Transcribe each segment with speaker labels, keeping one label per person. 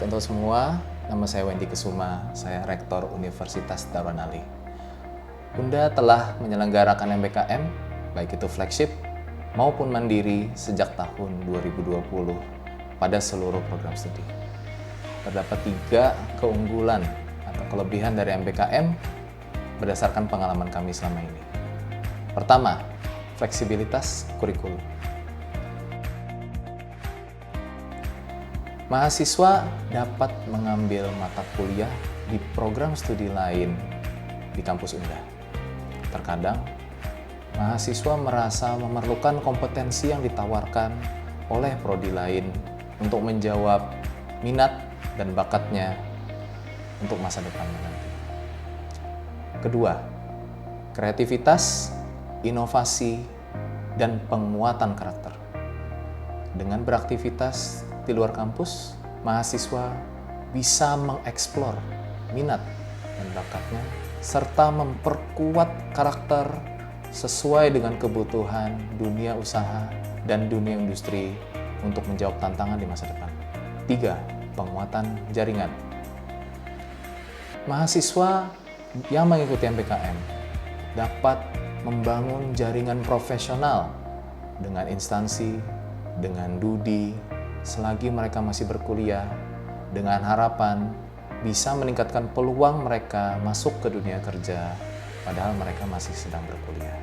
Speaker 1: untuk semua. Nama saya Wendy Kesuma, saya Rektor Universitas Darun Ali. Unda telah menyelenggarakan MBKM, baik itu flagship maupun mandiri sejak tahun 2020 pada seluruh program studi. Terdapat 3 keunggulan atau kelebihan dari MBKM berdasarkan pengalaman kami selama ini. Pertama, fleksibilitas kurikulum. Mahasiswa dapat mengambil mata kuliah di program studi lain di kampus Unda. Terkadang, mahasiswa merasa memerlukan kompetensi yang ditawarkan oleh prodi lain untuk menjawab minat dan bakatnya untuk masa depannya nanti. Kedua, kreativitas, inovasi, dan penguatan karakter. Dengan beraktivitas di luar kampus, mahasiswa bisa mengeksplor minat dan bakatnya serta memperkuat karakter sesuai dengan kebutuhan dunia usaha dan dunia industri untuk menjawab tantangan di masa depan. 3. Penguatan jaringan. Mahasiswa yang mengikuti MBKM dapat membangun jaringan profesional dengan instansi, dengan DUDI, selagi mereka masih berkuliah, dengan harapan bisa meningkatkan peluang mereka masuk ke dunia kerja, padahal mereka masih sedang berkuliah.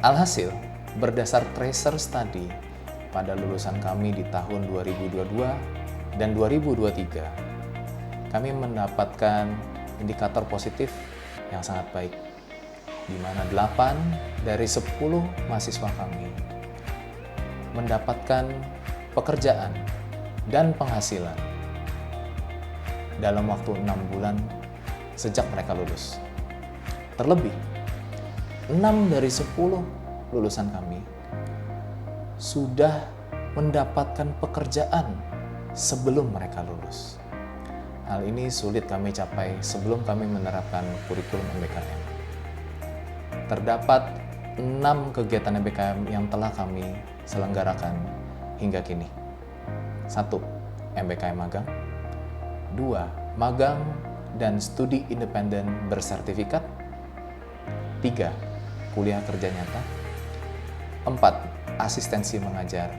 Speaker 1: Alhasil, berdasar tracer study pada lulusan kami di tahun 2022 dan 2023, kami mendapatkan indikator positif yang sangat baik, di mana 8 dari 10 mahasiswa kami mendapatkan pekerjaan dan penghasilan dalam waktu 6 bulan sejak mereka lulus. Terlebih, 6 dari 10 lulusan kami sudah mendapatkan pekerjaan sebelum mereka lulus. Hal ini sulit kami capai sebelum kami menerapkan kurikulum MBKM. Terdapat 6 kegiatan MBKM yang telah kami selenggarakan hingga kini. 1. MBKM magang. 2. Magang dan studi independen bersertifikat. 3. Kuliah kerja nyata. 4. Asistensi mengajar.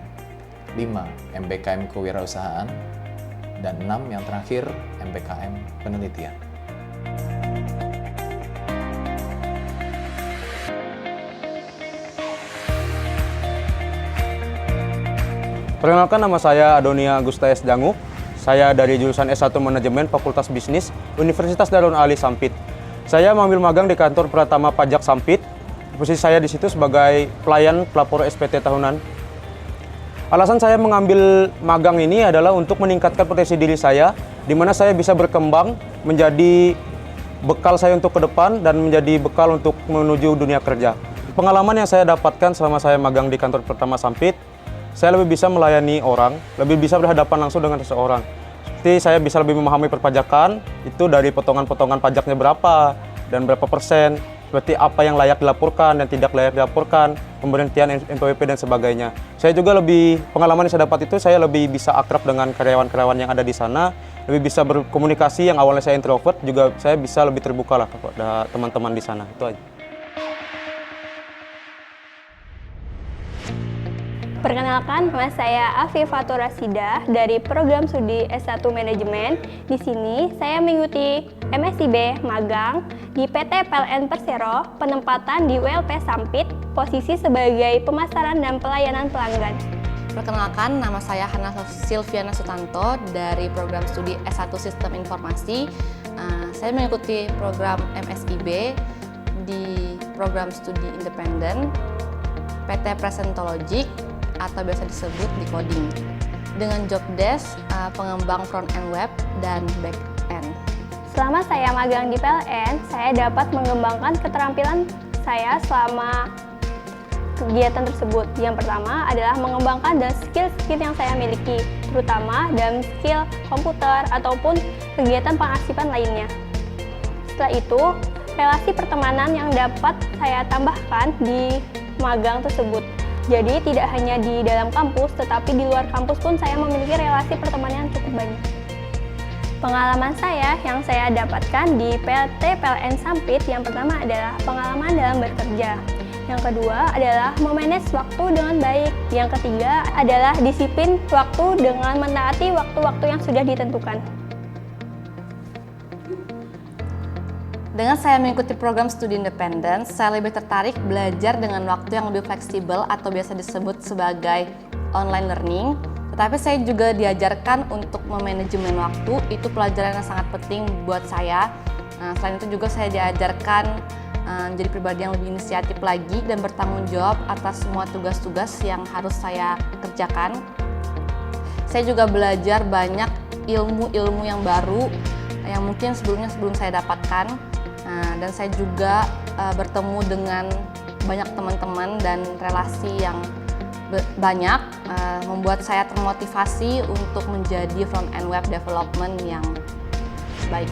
Speaker 1: 5. MBKM kewirausahaan. Dan 6 yang terakhir, MBKM penelitian.
Speaker 2: Perkenalkan, nama saya Adonia Agusta S. Janguk. Saya dari jurusan S1 Manajemen Fakultas Bisnis Universitas Darun Ali Sampit. Saya mengambil magang di kantor Pratama Pajak Sampit. Posisi saya di situ sebagai pelayan pelapor SPT tahunan. Alasan saya mengambil magang ini adalah untuk meningkatkan potensi diri saya, di mana saya bisa berkembang menjadi bekal saya untuk ke depan dan menjadi bekal untuk menuju dunia kerja. Pengalaman yang saya dapatkan selama saya magang di kantor Pratama Sampit, saya lebih bisa melayani orang, lebih bisa berhadapan langsung dengan seseorang. Seperti saya bisa lebih memahami perpajakan, itu dari potongan-potongan pajaknya berapa, dan berapa persen, seperti apa yang layak dilaporkan dan tidak layak dilaporkan, pemberhentian NPWP dan sebagainya. Saya juga pengalaman yang saya dapat itu, saya lebih bisa akrab dengan karyawan-karyawan yang ada di sana, lebih bisa berkomunikasi, yang awalnya saya introvert, juga saya bisa lebih terbuka lah kepada teman-teman di sana, itu aja.
Speaker 3: Perkenalkan, nama saya Afifatur Rasida dari program studi S1 Manajemen. Di sini saya mengikuti MSIB magang di PT PLN Persero, penempatan di ULP Sampit, posisi sebagai pemasaran dan pelayanan pelanggan.
Speaker 4: Perkenalkan, nama saya Hana Silviana Sutanto dari program studi S1 Sistem Informasi. Saya mengikuti program MSIB di program studi independen PT Presentologic atau biasa disebut Decoding, dengan job desk pengembang front end web dan back end.
Speaker 3: Selama saya magang di PLN, saya dapat mengembangkan keterampilan saya selama kegiatan tersebut. Yang pertama adalah mengembangkan dan skill-skill yang saya miliki, terutama dalam skill komputer ataupun kegiatan pengarsipan lainnya. Setelah itu, relasi pertemanan yang dapat saya tambahkan di magang tersebut. Jadi tidak hanya di dalam kampus, tetapi di luar kampus pun saya memiliki relasi pertemanan yang cukup banyak. Pengalaman saya yang saya dapatkan di PT PLN Sampit yang pertama adalah pengalaman dalam bekerja. Yang kedua adalah memanage waktu dengan baik. Yang ketiga adalah disiplin waktu dengan menaati waktu-waktu yang sudah ditentukan.
Speaker 4: Dengan saya mengikuti program studi independen, saya lebih tertarik belajar dengan waktu yang lebih fleksibel atau biasa disebut sebagai online learning. Tetapi saya juga diajarkan untuk memanajemen waktu, itu pelajaran yang sangat penting buat saya. Selain itu juga saya diajarkan menjadi pribadi yang lebih inisiatif lagi dan bertanggung jawab atas semua tugas-tugas yang harus saya kerjakan. Saya juga belajar banyak ilmu-ilmu yang baru yang mungkin sebelum saya dapatkan. Dan saya juga bertemu dengan banyak teman-teman dan relasi yang banyak, membuat saya termotivasi untuk menjadi front-end web development yang baik.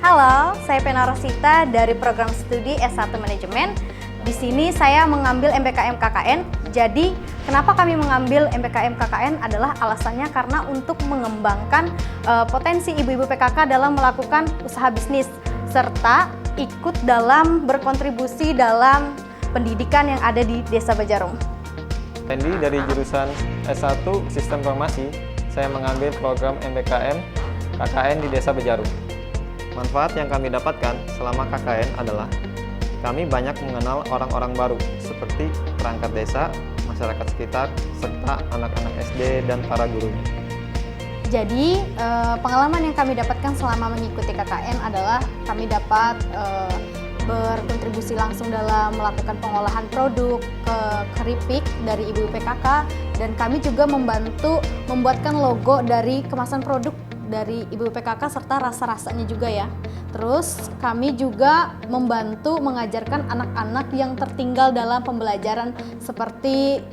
Speaker 5: Halo, saya Pena Rosita dari program studi S1 Manajemen. Di sini saya mengambil MBKM KKN. Jadi, kenapa kami mengambil MBKM KKN adalah alasannya karena untuk mengembangkan potensi ibu-ibu PKK dalam melakukan usaha bisnis serta ikut dalam berkontribusi dalam pendidikan yang ada di Desa Bajarum.
Speaker 6: Randy dari jurusan S1 Sistem Informasi. Saya mengambil program MBKM KKN di Desa Bajarum. Manfaat yang kami dapatkan selama KKN adalah kami banyak mengenal orang-orang baru seperti perangkat desa, masyarakat sekitar, serta anak-anak SD dan para gurunya.
Speaker 5: Jadi pengalaman yang kami dapatkan selama mengikuti KKN adalah kami dapat berkontribusi langsung dalam melakukan pengolahan produk ke keripik dari ibu PKK, dan kami juga membantu membuatkan logo dari kemasan produk dari ibu PKK serta rasa-rasanya juga ya. Terus kami juga membantu mengajarkan anak-anak yang tertinggal dalam pembelajaran seperti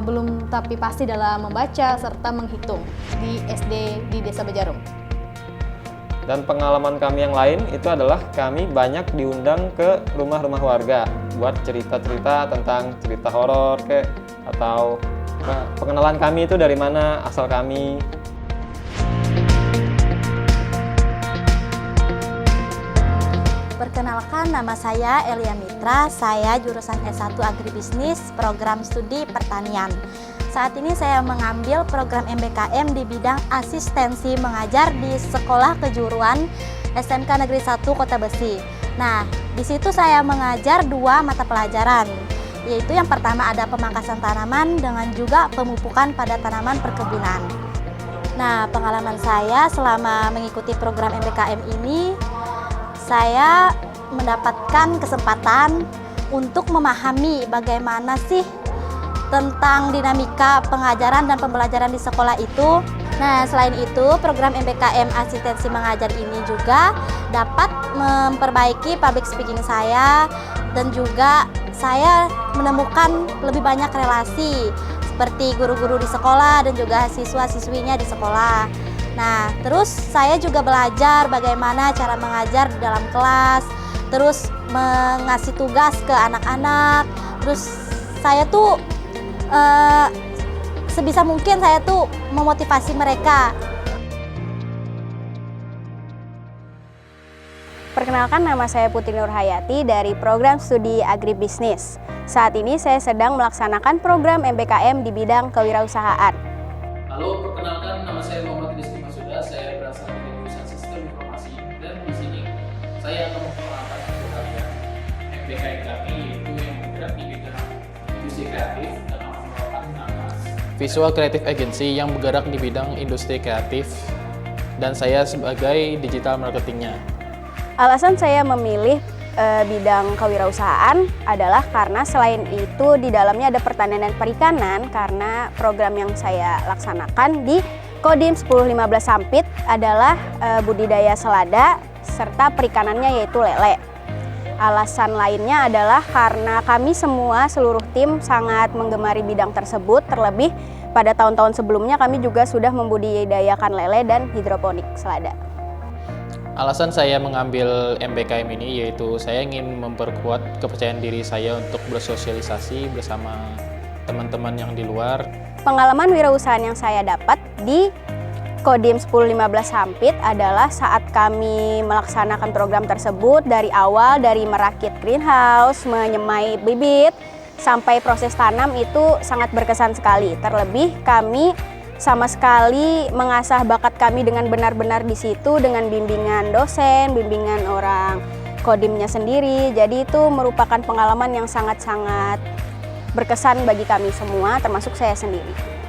Speaker 5: belum tapi pasti dalam membaca serta menghitung di SD di Desa Bajarum.
Speaker 6: Dan pengalaman kami yang lain itu adalah kami banyak diundang ke rumah-rumah warga buat cerita-cerita tentang cerita horor atau pengenalan kami itu dari mana asal kami.
Speaker 7: Perkenalkan, nama saya Elia Mitra, saya jurusan S1 Agribisnis, program studi pertanian. Saat ini saya mengambil program MBKM di bidang asistensi mengajar di Sekolah Kejuruan SMK Negeri 1 Kota Besi. Nah, di situ saya mengajar 2 mata pelajaran, yaitu yang pertama ada pemangkasan tanaman dengan juga pemupukan pada tanaman perkebunan. Nah, pengalaman saya selama mengikuti program MBKM ini, saya mendapatkan kesempatan untuk memahami bagaimana sih tentang dinamika pengajaran dan pembelajaran di sekolah itu. Nah, selain itu, program MBKM asistensi mengajar ini juga dapat memperbaiki public speaking saya, dan juga saya menemukan lebih banyak relasi seperti guru-guru di sekolah dan juga siswa-siswinya di sekolah. Nah, terus saya juga belajar bagaimana cara mengajar di dalam kelas, terus mengasih tugas ke anak-anak. Terus saya tuh sebisa mungkin saya tuh memotivasi mereka.
Speaker 3: Perkenalkan, nama saya Putri Nurhayati dari program studi Agribisnis. Saat ini saya sedang melaksanakan program MBKM di bidang kewirausahaan.
Speaker 8: Halo, perkenalkan, nama saya Muhammad Rizky Masuda. Saya berasal dari jurusan Sistem Informasi, dan di sini saya akan memperkenalkan untuk kalian MBKM kami, yaitu yang bergerak di bidang industri kreatif dan akan merupakan
Speaker 1: Visual Creative Agency yang bergerak di bidang industri kreatif, dan saya sebagai digital marketingnya.
Speaker 3: Alasan saya memilih bidang kewirausahaan adalah karena selain itu di dalamnya ada pertanian dan perikanan, karena program yang saya laksanakan di Kodim 1015 Sampit adalah budidaya selada serta perikanannya yaitu lele. Alasan lainnya adalah karena kami semua seluruh tim sangat menggemari bidang tersebut, terlebih pada tahun-tahun sebelumnya kami juga sudah membudidayakan lele dan hidroponik selada.
Speaker 1: Alasan saya mengambil MBKM ini yaitu saya ingin memperkuat kepercayaan diri saya untuk bersosialisasi bersama
Speaker 8: teman-teman yang di luar.
Speaker 3: Pengalaman wirausahaan yang saya dapat di Kodim 1015 Sampit adalah saat kami melaksanakan program tersebut dari awal, dari merakit greenhouse, menyemai bibit, sampai proses tanam itu sangat berkesan sekali. Terlebih kami sama sekali mengasah bakat kami dengan benar-benar di situ dengan bimbingan dosen, bimbingan orang Kodimnya sendiri. Jadi itu merupakan pengalaman yang sangat-sangat berkesan bagi kami semua, termasuk saya sendiri.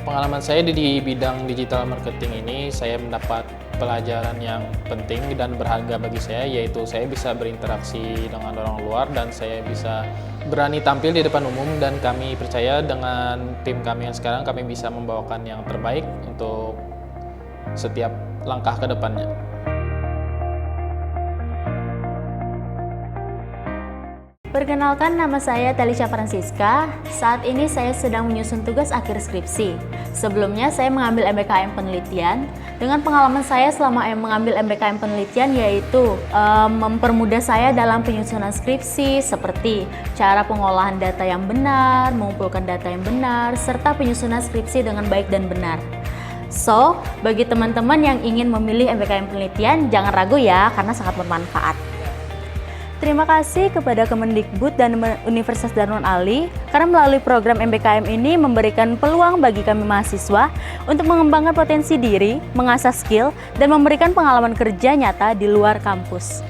Speaker 8: Pengalaman saya di bidang digital marketing ini, saya mendapat pelajaran yang penting dan berharga bagi saya, yaitu saya bisa berinteraksi dengan orang luar dan saya bisa berani tampil di depan umum, dan kami percaya dengan tim kami yang sekarang kami bisa membawakan yang terbaik untuk setiap langkah ke depannya.
Speaker 9: Perkenalkan, nama saya Talisha Francisca. Saat ini saya sedang menyusun tugas akhir skripsi. Sebelumnya saya mengambil MBKM penelitian. Dengan pengalaman saya selama mengambil MBKM penelitian yaitu mempermudah saya dalam penyusunan skripsi seperti cara pengolahan data yang benar, mengumpulkan data yang benar, serta penyusunan skripsi dengan baik dan benar. So, bagi teman-teman yang ingin memilih MBKM penelitian, jangan ragu ya, karena sangat bermanfaat. Terima kasih kepada Kemendikbud dan Universitas Darun Ali karena melalui program MBKM ini memberikan peluang bagi kami mahasiswa untuk mengembangkan potensi diri, mengasah skill, dan memberikan pengalaman kerja nyata di luar kampus.